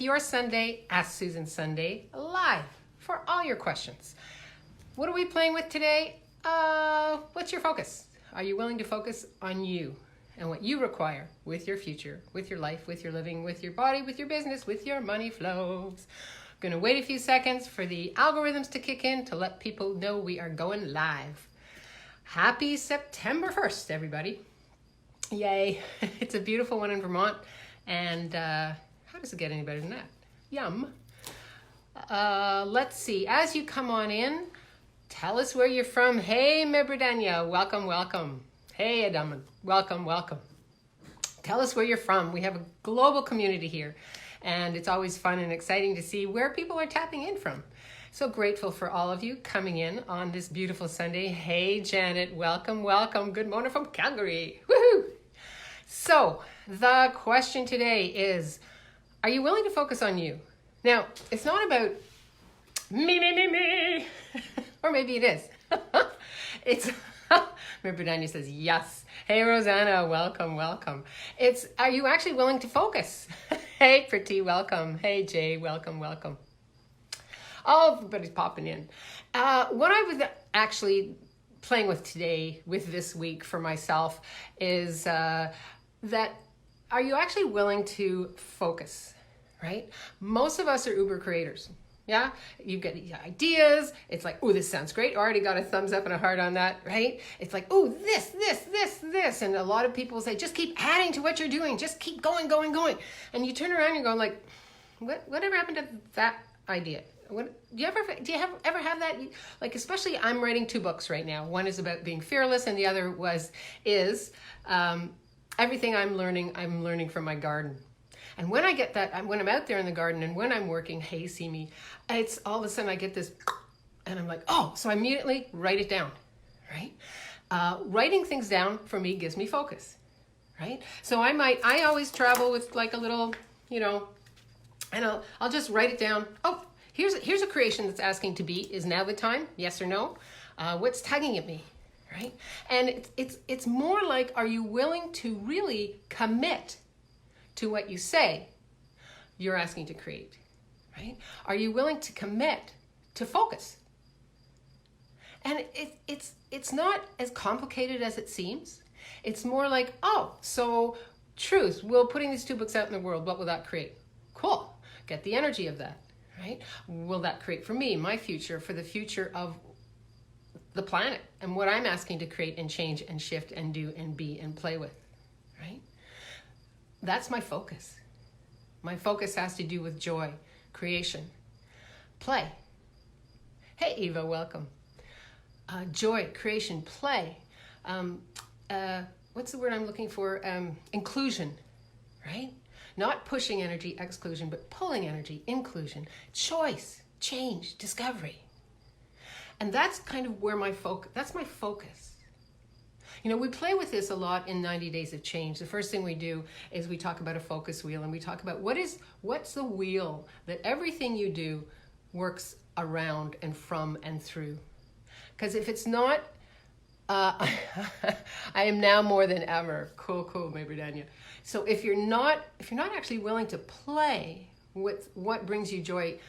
your Sunday Ask Susan Sunday live for all your questions. What are we playing with today? What's your focus? Are you willing to focus on you and what you require with your future, with your life, with your living, with your body, with your business, with your money flows? I'm going to wait a few seconds for the algorithms to kick in to let people know we are going live. Happy September 1st, everybody. Yay. It's a beautiful one in Vermont. And how does it get any better than that? Yum. Let's see. As you come on in, tell us where you're from. Hey, Mebradanya. Welcome, welcome. Hey, Adam. Welcome, welcome. Tell us where you're from. We have a global community here. And it's always fun and exciting to see where people are tapping in from. So grateful for all of you coming in on this beautiful Sunday. Hey, Janet. Welcome, welcome. Good morning from Calgary. Woohoo! So the question today is, are you willing to focus on you? Now, it's not about me. Or maybe it is. It's, remember Daniel says, yes. Hey, Rosanna, welcome, welcome. It's, are you actually willing to focus? Hey, Pretty, welcome. Hey, Jay, welcome, welcome. Oh, everybody's popping in. What I was actually playing with today, with this week for myself, is that are you actually willing to focus, right? Most of us are Uber creators. Yeah, you get these ideas. It's like, oh, this sounds great. Already got a thumbs up and a heart on that, right? It's like, oh, this. And a lot of people say, just keep adding to what you're doing. Just keep going. And you turn around and you're going like, whatever happened to that idea? Do you ever have that? Like, especially I'm writing 2 books right now. One is about being fearless and the other is everything I'm learning from my garden. And when I get that, when I'm out there in the garden and when I'm working, hey, see me, it's all of a sudden I get this, and I'm like, oh, so I immediately write it down, right? Writing things down for me gives me focus, right? So I always travel with like a little, and I'll just write it down. Oh, here's a creation that's asking to be, is now the time? Yes or no? What's tugging at me, right? And it's more like, are you willing to really commit to what you say you're asking to create, right? Are you willing to commit to focus? And it's not as complicated as it seems. It's more like, oh, so truth, well, putting these 2 books out in the world, what will that create? Cool, get the energy of that, right? Will that create for me, my future, for the future of the planet and what I'm asking to create and change and shift and do and be and play with, right? That's my focus. My focus has to do with joy, creation, play. Hey, Eva, welcome. Joy, creation, play. What's the word I'm looking for? Inclusion, right? Not pushing energy, exclusion, but pulling energy, inclusion, choice, change, discovery. And that's kind of where that's my focus. We play with this a lot in 90 Days of Change. The first thing we do is we talk about a focus wheel, and we talk about what's the wheel that everything you do works around and from and through. Because if it's not, I am now more than ever. Cool, maybe Daniel. So if you're not actually willing to play with what brings you joy,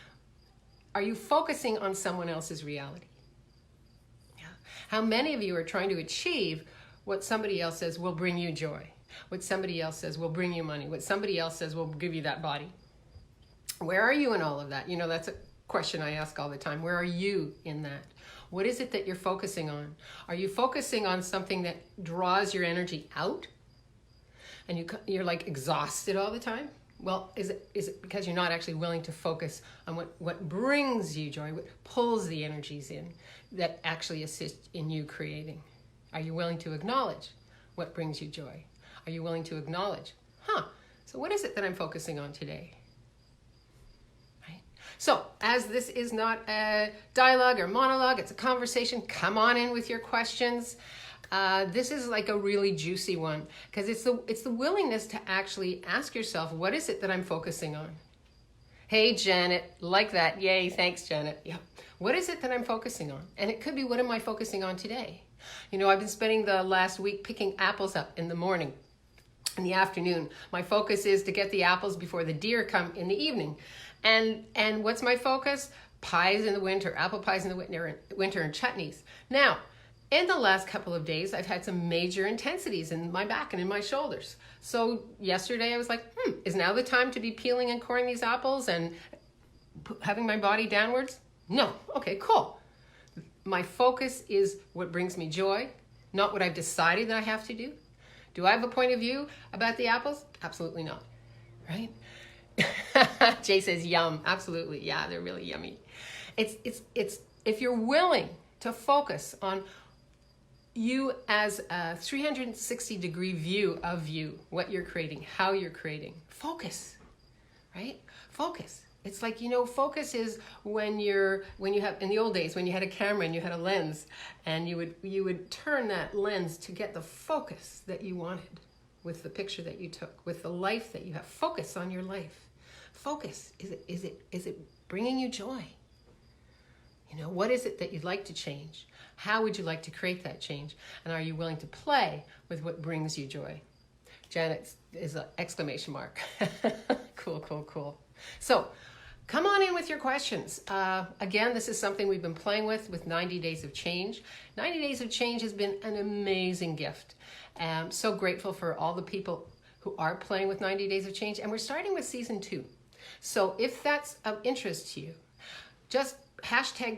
are you focusing on someone else's reality? Yeah. How many of you are trying to achieve what somebody else says will bring you joy, what somebody else says will bring you money, what somebody else says will give you that body? Where are you in all of that? That's a question I ask all the time. Where are you in that? What is it that you're focusing on? Are you focusing on something that draws your energy out and you're like exhausted all the time? Well, is it because you're not actually willing to focus on what brings you joy, what pulls the energies in that actually assist in you creating? Are you willing to acknowledge what brings you joy? Are you willing to acknowledge, so what is it that I'm focusing on today? Right? So, as this is not a dialogue or monologue, it's a conversation, come on in with your questions. This is like a really juicy one because it's the willingness to actually ask yourself, what is it that I'm focusing on? Hey, Janet, like that. Yay, thanks, Janet. Yeah. What is it that I'm focusing on? And it could be, what am I focusing on today? I've been spending the last week picking apples up in the morning. in the afternoon. My focus is to get the apples before the deer come in the evening. And what's my focus? Pies in the winter, apple pies in the winter, and chutneys. Now, in the last couple of days, I've had some major intensities in my back and in my shoulders. So yesterday I was like, is now the time to be peeling and coring these apples and having my body downwards? No. Okay, cool. My focus is what brings me joy, not what I've decided that I have to do. Do I have a point of view about the apples? Absolutely not. Right? Jay says yum. Absolutely. Yeah, they're really yummy. It's if you're willing to focus on you as a 360-degree view of you, what you're creating, how you're creating. Focus, right? Focus. It's like, focus is when you have, in the old days, when you had a camera and you had a lens, and you would turn that lens to get the focus that you wanted with the picture that you took, with the life that you have. Focus on your life. Focus. Is it bringing you joy? What is it that you'd like to change? How would you like to create that change? And are you willing to play with what brings you joy? Janet is an exclamation mark. Cool, cool, cool. So come on in with your questions. Again, this is something we've been playing with 90 Days of Change. 90 Days of Change has been an amazing gift. I'm so grateful for all the people who are playing with 90 Days of Change. And we're starting with season 2. So if that's of interest to you, just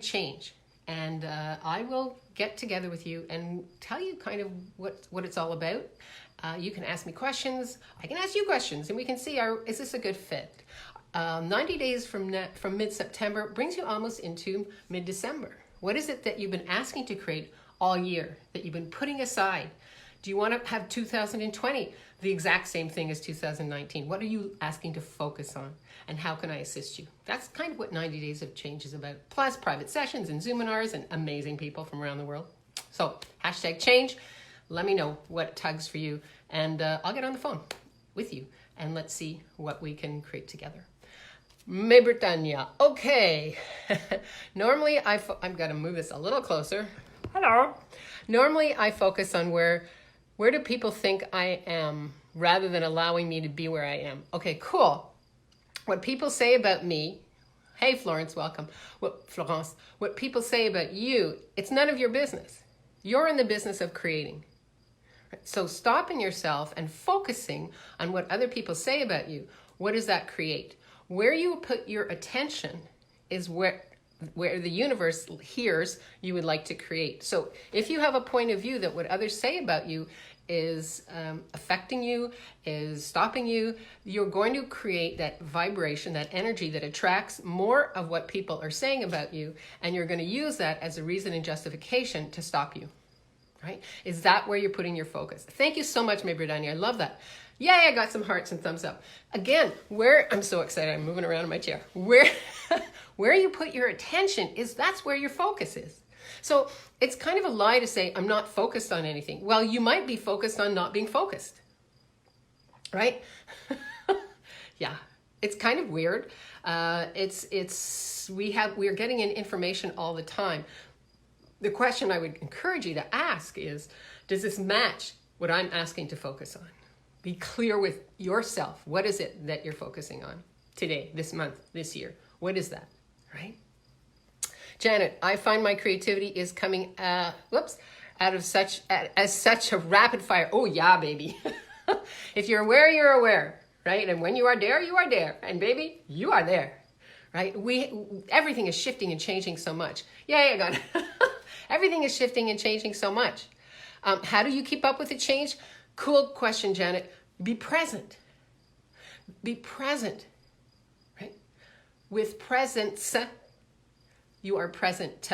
#change. And I will get together with you and tell you kind of what it's all about. You can ask me questions. I can ask you questions, and we can see, is this a good fit? 90 days from mid-September brings you almost into mid-December. What is it that you've been asking to create all year, that you've been putting aside? Do you want to have 2020 the exact same thing as 2019? What are you asking to focus on? And how can I assist you? That's kind of what 90 Days of Change is about. Plus private sessions and Zoominars and amazing people from around the world. So #change. Let me know what tugs for you. And I'll get on the phone with you. And let's see what we can create together. Me Britannia. Okay. Normally, I've got to move this a little closer. Hello. Normally, I focus on where do people think I am rather than allowing me to be where I am. Okay, cool. What people say about me, hey Florence, welcome. What people say about you, it's none of your business. You're in the business of creating. So stopping yourself and focusing on what other people say about you, what does that create? Where you put your attention is where the universe hears you would like to create. So if you have a point of view that what others say about you is affecting you, is stopping you, you're going to create that vibration, that energy that attracts more of what people are saying about you, and you're going to use that as a reason and justification to stop you. Right? Is that where you're putting your focus? Thank you so much, Britannia. I love that. Yay, I got some hearts and thumbs up. Again, I'm so excited. I'm moving around in my chair. Where you put your attention that's where your focus is. So it's kind of a lie to say, I'm not focused on anything. Well, you might be focused on not being focused. Right? Yeah, it's kind of weird. We're getting in information all the time. The question I would encourage you to ask is, does this match what I'm asking to focus on? Be clear with yourself. What is it that you're focusing on today, this month, this year? What is that, right? Janet, I find my creativity is coming, out of such a rapid fire. Oh yeah, baby. If you're aware, you're aware, right? And when you are there, you are there. And baby, you are there, right? Everything is shifting and changing so much. Yeah, I got it. Everything is shifting and changing so much. How do you keep up with the change? Cool question, Janet. Be present. Be present, right? With presence, you are present.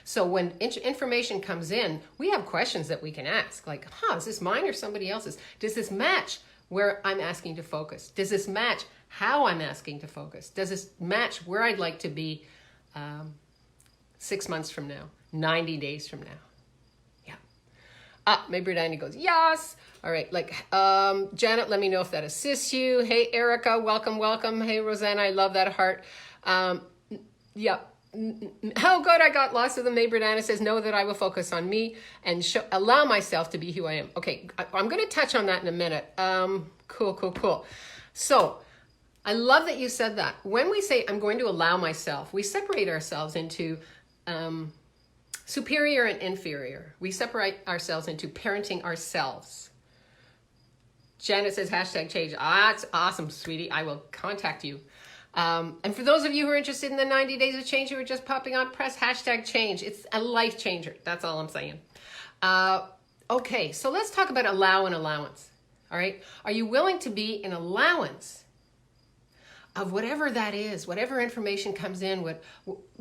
So when information comes in, we have questions that we can ask, like, is this mine or somebody else's? Does this match where I'm asking to focus? Does this match how I'm asking to focus? Does this match where I'd like to be 6 months from now, 90 days from now? Yeah. Maybe Diana goes, yes. All right. Janet, let me know if that assists you. Hey, Erica, welcome, welcome. Hey, Rosanna, I love that heart. Yeah. How good I got lots of them. Neighbor Anna says, know that I will focus on me and allow myself to be who I am. Okay, I'm going to touch on that in a minute. Cool. So I love that you said that. When we say, I'm going to allow myself, we separate ourselves into superior and inferior. We separate ourselves into parenting ourselves. Janet says, hashtag change. That's awesome, sweetie. I will contact you. And for those of you who are interested in the 90 days of change who are just popping on, press hashtag change. It's a life changer. That's all I'm saying. Okay, so let's talk about allow and allowance. All right. Are you willing to be an allowance of whatever that is, whatever information comes in?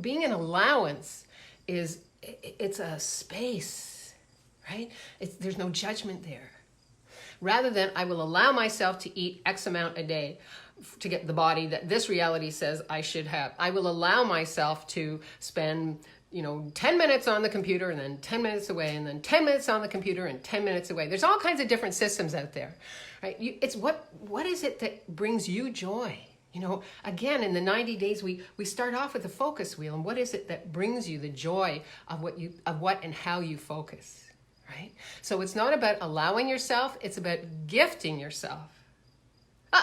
Being an allowance is, it's a space, right? There's no judgment there. Rather than I will allow myself to eat X amount a day to get the body that this reality says I should have. I will allow myself to spend 10 minutes on the computer and then 10 minutes away and then 10 minutes on the computer and 10 minutes away. There's all kinds of different systems out there, right? It's what is it that brings you joy? Again, in the 90 days, we start off with a focus wheel. And what is it that brings you the joy of what and how you focus, right? So it's not about allowing yourself. It's about gifting yourself.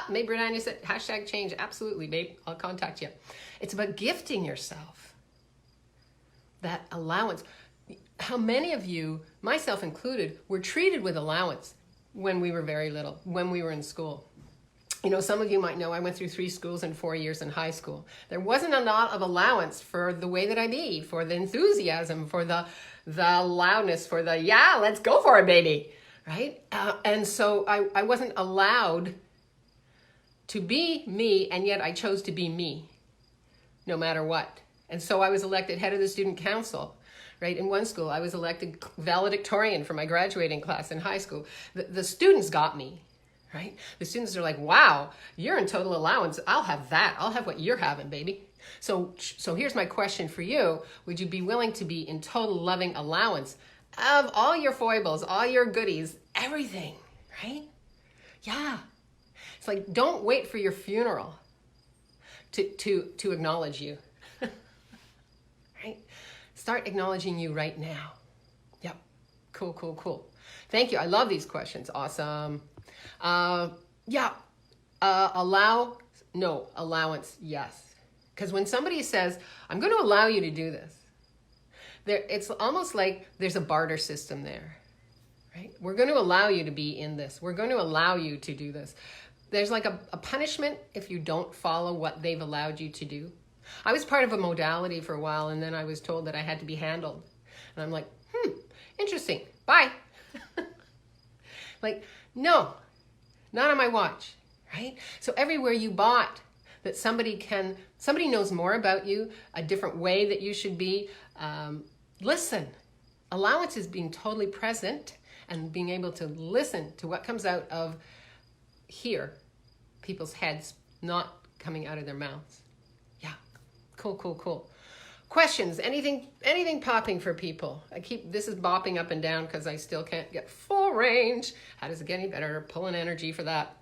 Maybe Brianna said, hashtag change. Absolutely, babe. I'll contact you. It's about gifting yourself that allowance. How many of you, myself included, were treated with allowance when we were very little, when we were in school? Some of you might know I went through 3 schools and 4 years in high school. There wasn't a lot of allowance for the way that I be, for the enthusiasm, for the loudness, for the, yeah, let's go for it, baby, right? And so I wasn't allowed to be me, and yet I chose to be me, no matter what. And so I was elected head of the student council, right? In one school, I was elected valedictorian for my graduating class in high school. The students got me. Right? The students are like, wow, you're in total allowance. I'll have that. I'll have what you're having, baby. So here's my question for you. Would you be willing to be in total loving allowance of all your foibles, all your goodies, everything, right? Yeah. It's like, don't wait for your funeral to acknowledge you. Right? Start acknowledging you right now. Yep. Cool. Thank you. I love these questions. Awesome. Allowance, yes. Because when somebody says, I'm going to allow you to do this, it's almost like there's a barter system there, right? We're going to allow you to be in this. We're going to allow you to do this. There's like a punishment if you don't follow what they've allowed you to do. I was part of a modality for a while, and then I was told that I had to be handled. And I'm like, interesting. Bye. Like, no. Not on my watch, right? So everywhere you bought that somebody knows more about you, a different way that you should be, listen. Allowance is being totally present and being able to listen to what comes out of here, people's heads, not coming out of their mouths. Yeah, cool. Questions, anything popping for people? This is bopping up and down because I still can't get full range. How does it get any better? Pulling energy for that.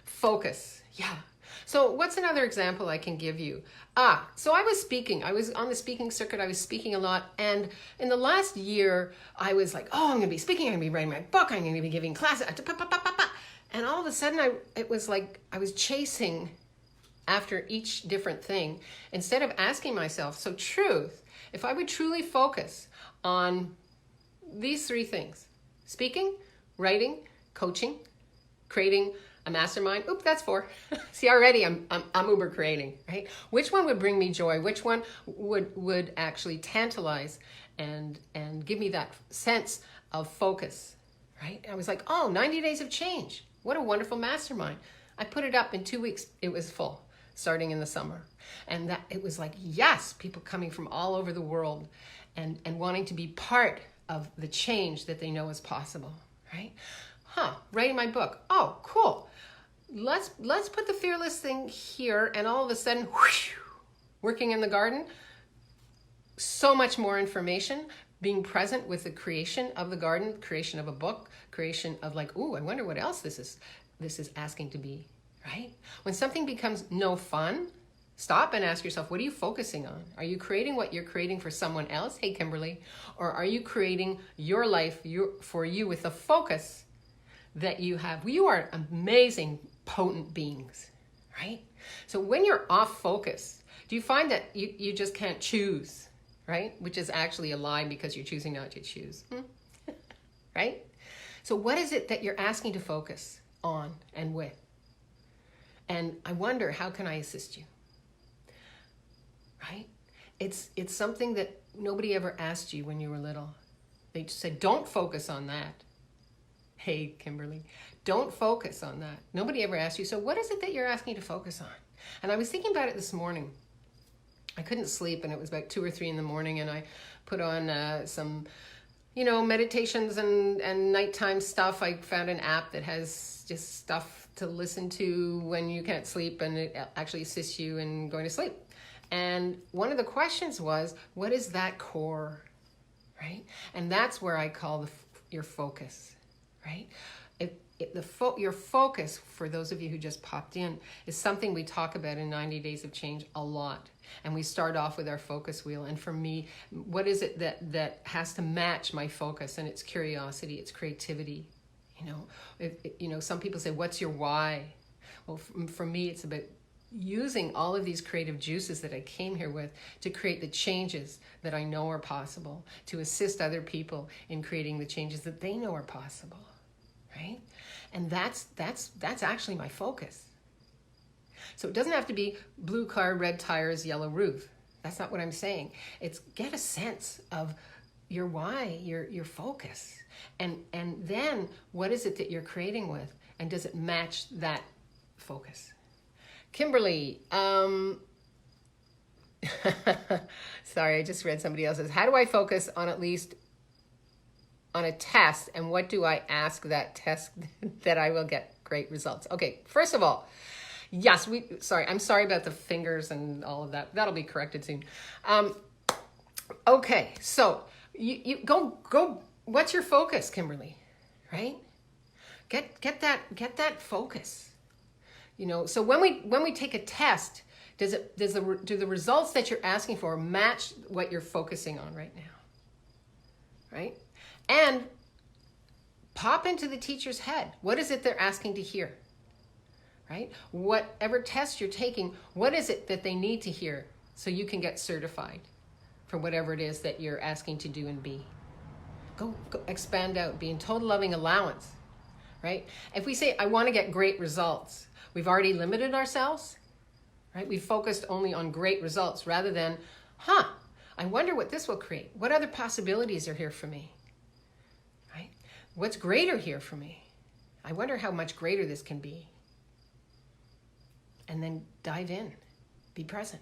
Focus, yeah. So what's another example I can give you? So I was speaking. I was on the speaking circuit. I was speaking a lot. And in the last year, I was like, I'm going to be speaking. I'm going to be writing my book. I'm going to be giving classes. And all of a sudden, it was like I was chasing after each different thing, instead of asking myself, so truth, if I would truly focus on these 3 things, speaking, writing, coaching, creating a mastermind, that's 4. See, already I'm uber creating, right? Which one would bring me joy? Which one would actually tantalize and give me that sense of focus, right? I was like, 90 days of change. What a wonderful mastermind. I put it up in 2 weeks. It was full. Starting in the summer. And that it was like, yes, people coming from all over the world and wanting to be part of the change that they know is possible, right? Writing my book. Oh, cool. Let's put the fearless thing here, and all of a sudden, working in the garden, so much more information, being present with the creation of the garden, creation of a book, creation of like, I wonder what else this is asking to be. Right? When something becomes no fun, Stop and ask yourself, what are you focusing on? Are you creating what you're creating for someone else? Hey, Kimberly. Or are you creating your life for you with the focus that you have? You are amazing, potent beings, right? So when you're off focus, do you find that you just can't choose, right? Which is actually a lie because you're choosing not to choose, right? So what is it that you're asking to focus on and with? And I wonder, how can I assist you? Right? It's something that nobody ever asked you when you were little. They just said, don't focus on that. Hey, Kimberly, don't focus on that. Nobody ever asked you, so what is it that you're asking to focus on? And I was thinking about it this morning. I couldn't sleep, and it was about 2 or 3 in the morning, and I put on some, meditations and nighttime stuff. I found an app that has just stuff to listen to when you can't sleep, and it actually assists you in going to sleep. And one of the questions was, what is that core, right? And that's where I call your focus, right? Your focus, for those of you who just popped in, is something we talk about in 90 Days of Change a lot. And we start off with our focus wheel. And for me, what is it that has to match my focus? And it's curiosity, it's creativity. Some people say, what's your why? Well, for me, it's about using all of these creative juices that I came here with to create the changes that I know are possible, to assist other people in creating the changes that they know are possible, right? And that's actually my focus. So it doesn't have to be blue car, red tires, yellow roof. That's not what I'm saying. It's get a sense of your why, your focus. And then what is it that you're creating with? And does it match that focus? Kimberly, sorry, I just read somebody else's. How do I focus on at least on a test, and what do I ask that test that I will get great results? Okay, first of all, yes, I'm sorry about the fingers and all of that. That'll be corrected soon. Okay, so you go. What's your focus, Kimberly? Right? Get that focus. So when we take a test, do the results that you're asking for match what you're focusing on right now? Right? And pop into the teacher's head. What is it they're asking to hear? Right? Whatever test you're taking, what is it that they need to hear so you can get certified for whatever it is that you're asking to do and be? Go expand out, be in total loving allowance. Right? If we say, I want to get great results, we've already limited ourselves, right? We've focused only on great results rather than, I wonder what this will create. What other possibilities are here for me, right? What's greater here for me? I wonder how much greater this can be. And then dive in, be present.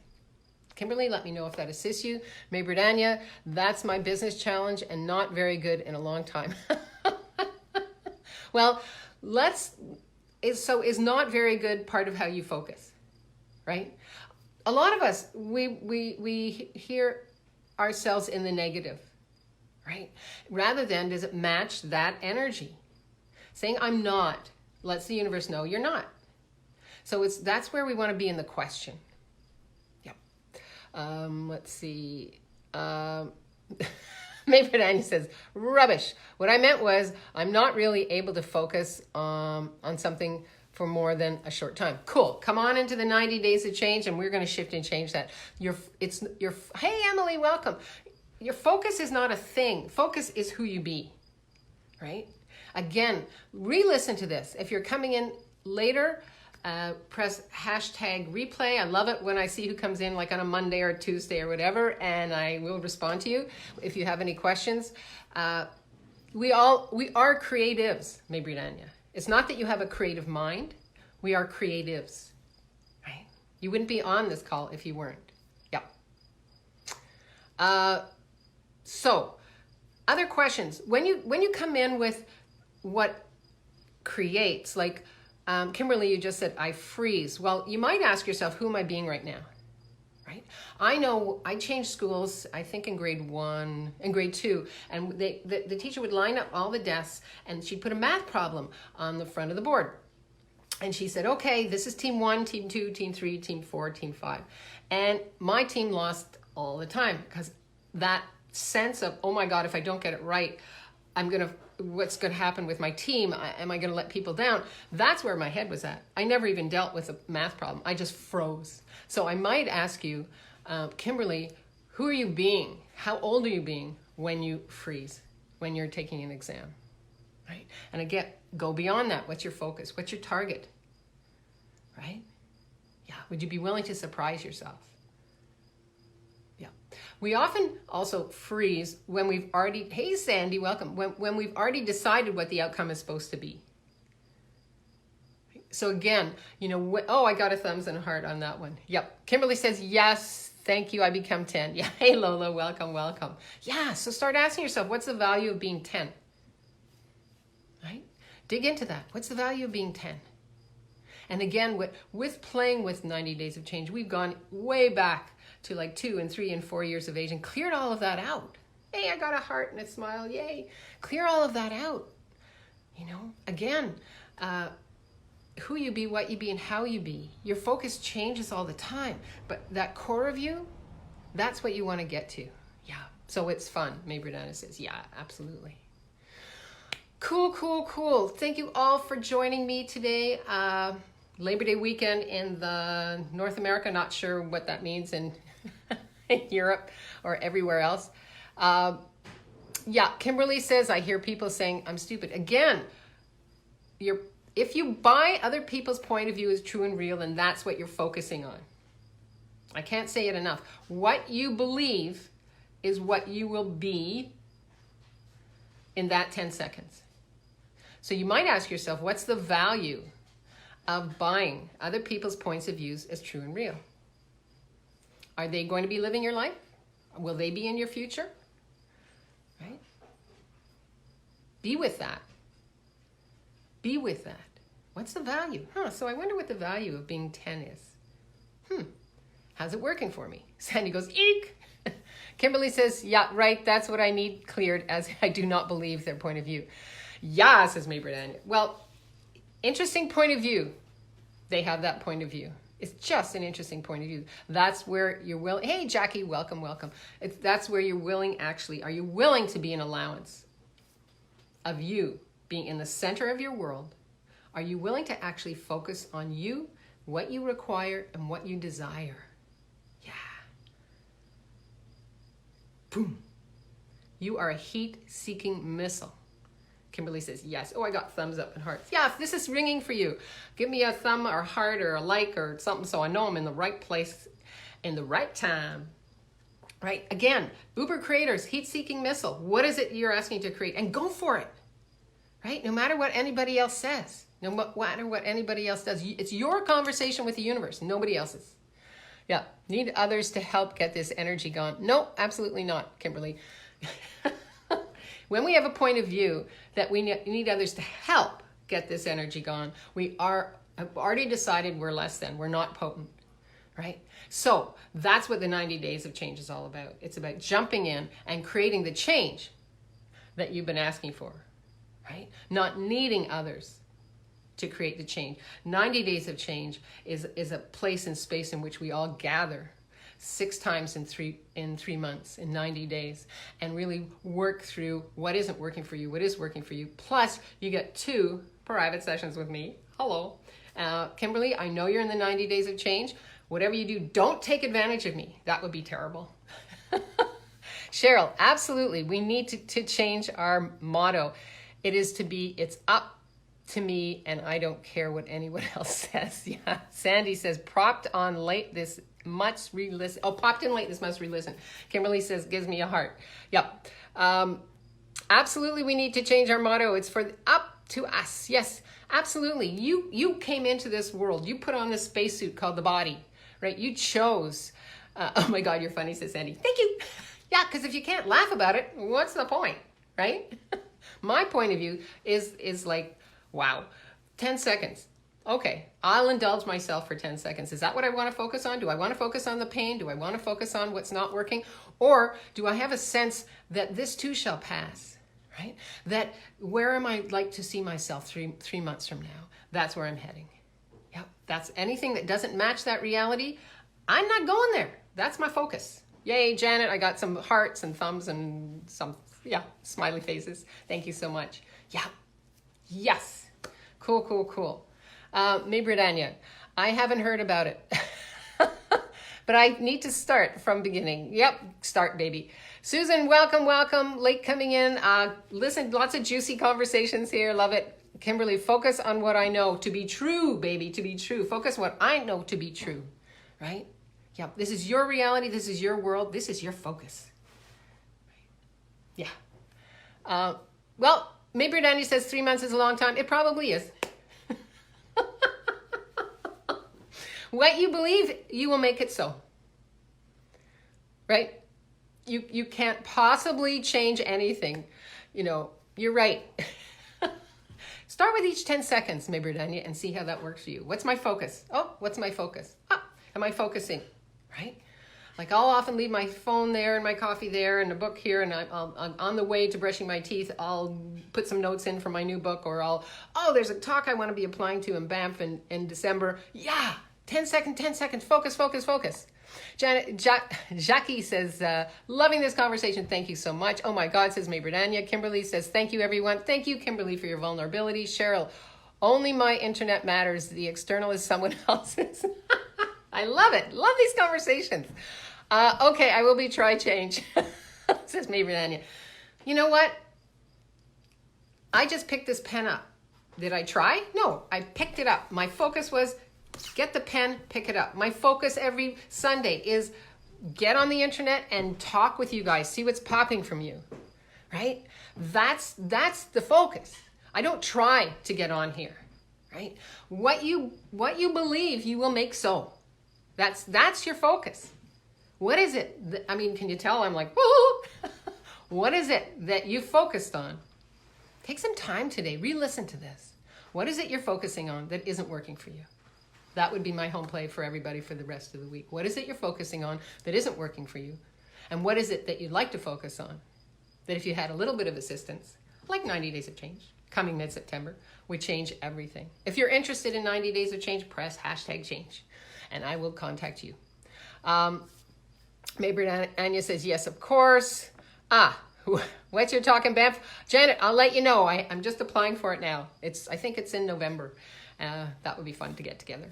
Kimberly, let me know if that assists you. May Britannia, that's my business challenge and not very good in a long time. Well, is not very good part of how you focus, right? A lot of us, we hear ourselves in the negative, right? Rather than, does it match that energy? Saying, I'm not, lets the universe know you're not. So that's where we want to be in the question. Yep. Let's see. Maybe Annie says, rubbish. What I meant was, I'm not really able to focus on something for more than a short time. Cool. Come on into the 90 Days of Change, and we're going to shift and change that. Hey, Emily, welcome. Your focus is not a thing. Focus is who you be, right? Again, re-listen to this. If you're coming in later, press #replay. I love it when I see who comes in like on a Monday or Tuesday or whatever, and I will respond to you if you have any questions. We are creatives, May Britannia. It's not that you have a creative mind. We are creatives, right? You wouldn't be on this call if you weren't. Yeah. So, other questions. When you come in with what creates, like Kimberly, you just said, I freeze. Well, you might ask yourself, who am I being right now? Right? I know I changed schools, I think in grade 2, and the teacher would line up all the desks and she'd put a math problem on the front of the board. And she said, okay, this is team 1, team 2, team 3, team 4, team 5. And my team lost all the time because that sense of, oh my God, if I don't get it right, what's going to happen with my team? Am I going to let people down? That's where my head was at. I never even dealt with a math problem. I just froze. So I might ask you, Kimberly, who are you being? How old are you being when you freeze, when you're taking an exam? Right? And again, go beyond that. What's your focus? What's your target? Right? Yeah. Would you be willing to surprise yourself? Yeah. We often also freeze when we've already, hey Sandy, welcome, when we've already decided what the outcome is supposed to be. So again, oh, I got a thumbs and a heart on that one. Yep. Kimberly says, yes, thank you, I become 10. Yeah. Hey Lola, welcome, welcome. Yeah. So start asking yourself, what's the value of being 10? Right? Dig into that. What's the value of being 10? And again, with playing with 90 Days of Change, we've gone way back to like 2 and 3 and 4 years of age and cleared all of that out. Hey, I got a heart and a smile. Yay. Clear all of that out. Again, who you be, what you be, and how you be. Your focus changes all the time. But that core of you, that's what you want to get to. Yeah. So it's fun. May Brianna says, yeah, absolutely. Cool, cool, cool. Thank you all for joining me today. Labor Day weekend in the North America, not sure what that means in Europe or everywhere else. Yeah, Kimberly says, I hear people saying I'm stupid. Again, if you buy other people's point of view as true and real, then that's what you're focusing on. I can't say it enough. What you believe is what you will be in that 10 seconds. So you might ask yourself, what's the value of buying other people's points of views as true and real? Are they going to be living your life? Will they be in your future? Right? Be with that. Be with that. What's the value? So I wonder what the value of being 10 is. How's it working for me? Sandy goes, eek! Kimberly says, yeah, right, that's what I need cleared, as I do not believe their point of view. Yeah, says May Brianna. Well, interesting point of view. They have that point of view. It's just an interesting point of view. That's where you're willing. Hey, Jackie, welcome, welcome. That's where you're willing, actually. Are you willing to be an allowance of you being in the center of your world? Are you willing to actually focus on you, what you require, and what you desire? Yeah. Boom. You are a heat-seeking missile. Kimberly says, yes. Oh, I got thumbs up and hearts. Yeah, if this is ringing for you, give me a thumb or heart or a like or something so I know I'm in the right place in the right time. Right? Again, Uber creators, heat-seeking missile. What is it you're asking to create? And go for it. Right? No matter what anybody else says. No matter what anybody else does. It's your conversation with the universe, nobody else's. Yeah. Need others to help get this energy gone? No, absolutely not, Kimberly. When we have a point of view that we need others to help get this energy gone, have already decided we're less than, we're not potent, right? So that's what the 90 Days of Change is all about. It's about jumping in and creating the change that you've been asking for, right? Not needing others to create the change. 90 Days of Change is a place and space in which we all gather 6 times in 3 months, in 90 days, and really work through what isn't working for you, what is working for you. Plus, you get 2 private sessions with me. Hello. Kimberly, I know you're in the 90 Days of Change. Whatever you do, don't take advantage of me. That would be terrible. Cheryl, absolutely. We need to change our motto. It's up to me, and I don't care what anyone else says. Yeah. Sandy says, popped in late, this must re-listen. Kimberly says, gives me a heart. Yep. Absolutely, we need to change our motto. It's for up to us. Yes, absolutely. You came into this world. You put on this spacesuit called the body, right? You chose. Oh my God, you're funny, says Sandy. Thank you. Yeah, because if you can't laugh about it, what's the point, right? My point of view is like, wow, 10 seconds. Okay, I'll indulge myself for 10 seconds. Is that what I want to focus on? Do I want to focus on the pain? Do I want to focus on what's not working? Or do I have a sense that this too shall pass, right? That where am I like to see myself three months from now? That's where I'm heading. Yep, that's anything that doesn't match that reality. I'm not going there. That's my focus. Yay, Janet, I got some hearts and thumbs and some, smiley faces. Thank you so much. Yeah, yes. Cool, cool, cool. Britannia, I haven't heard about it. But I need to start from beginning. Yep, start, baby. Susan, welcome, welcome. Late coming in. Listen, lots of juicy conversations here. Love it. Kimberly, focus on what I know to be true, baby, to be true. Focus what I know to be true, right? Yeah, this is your reality. This is your world. This is your focus. Yeah. Well, maybe Danny says 3 months is a long time. It probably is. What you believe, you will make it so. Right? You can't possibly change anything. You know, you're right. Start with each 10 seconds, maybe, Danya, and see how that works for you. What's my focus? Oh, what's my focus? Am I focusing? Right? Like I'll often leave my phone there and my coffee there and a book here, and I'm on the way to brushing my teeth. I'll put some notes in for my new book, or there's a talk I want to be applying to in Banff in December. Yeah, 10 seconds, focus, focus, focus. Jackie says, loving this conversation. Thank you so much. Oh my God, says May Britannia. Kimberly says, thank you, everyone. Thank you, Kimberly, for your vulnerability. Cheryl, only my internet matters. The external is someone else's. I love it. Love these conversations. Okay, I will be try change, says May Britannia. You know what? I just picked this pen up. Did I try? No, I picked it up. My focus was get the pen, pick it up. My focus every Sunday is get on the internet and talk with you guys. See what's popping from you, right? That's the focus. I don't try to get on here, right? What you believe, you will make so. That's your focus. What is it? I mean, can you tell I'm like, woo! What is it that you focused on? Take some time today. Re-listen to this. What is it you're focusing on that isn't working for you? That would be my home play for everybody for the rest of the week. What is it you're focusing on that isn't working for you? And what is it that you'd like to focus on? That if you had a little bit of assistance, like 90 Days of Change, coming mid-September, would change everything. If you're interested in 90 Days of Change, press #change, and I will contact you. Maybe Anya says, yes, of course. What's your talk in Banff? Janet, I'll let you know. I'm just applying for it now. I think it's in November. That would be fun to get together.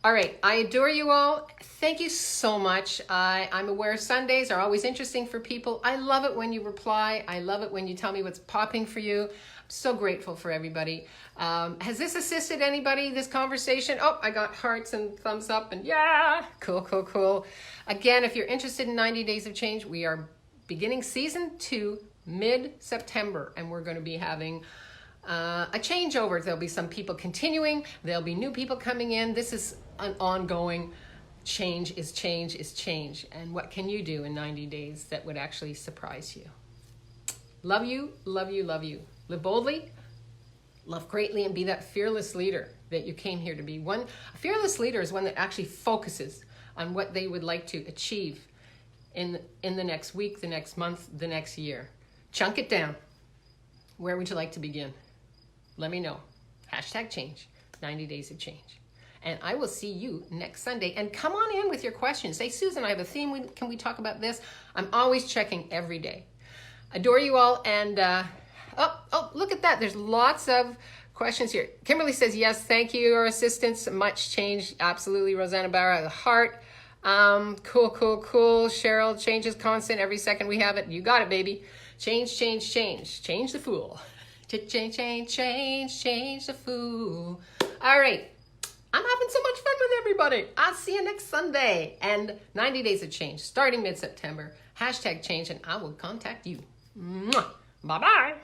All right, I adore you all. Thank you so much. I'm aware Sundays are always interesting for people. I love it when you reply. I love it when you tell me what's popping for you. I'm so grateful for everybody. Has this assisted anybody, this conversation? Oh, I got hearts and thumbs up and yeah, cool, cool, cool. Again, if you're interested in 90 Days of Change, we are beginning season 2 mid-September, and we're going to be having a changeover. There'll be some people continuing. There'll be new people coming in. This is an ongoing change is change is change. And what can you do in 90 days that would actually surprise you? Love you, love you, love you. Live boldly, love greatly, and be that fearless leader that you came here to be. A fearless leader is one that actually focuses on what they would like to achieve in the next week, the next month, the next year. Chunk it down. Where would you like to begin? Let me know. #change, 90 Days of Change. And I will see you next Sunday. And come on in with your questions. Say, Susan, I have a theme. Can we talk about this? I'm always checking every day. Adore you all. And look at that. There's lots of questions here. Kimberly says, yes, thank you, your assistance. Much change. Absolutely. Rosanna Barra, Hart. Cool, cool, cool. Cheryl, change is constant. Every second we have it. You got it, baby. Change, change, change. Change the fool. Change, change, change, change the fool. All right. I'm having so much fun with everybody. I'll see you next Sunday. And 90 Days of Change, starting mid-September. #change, and I will contact you. Mwah. Bye-bye.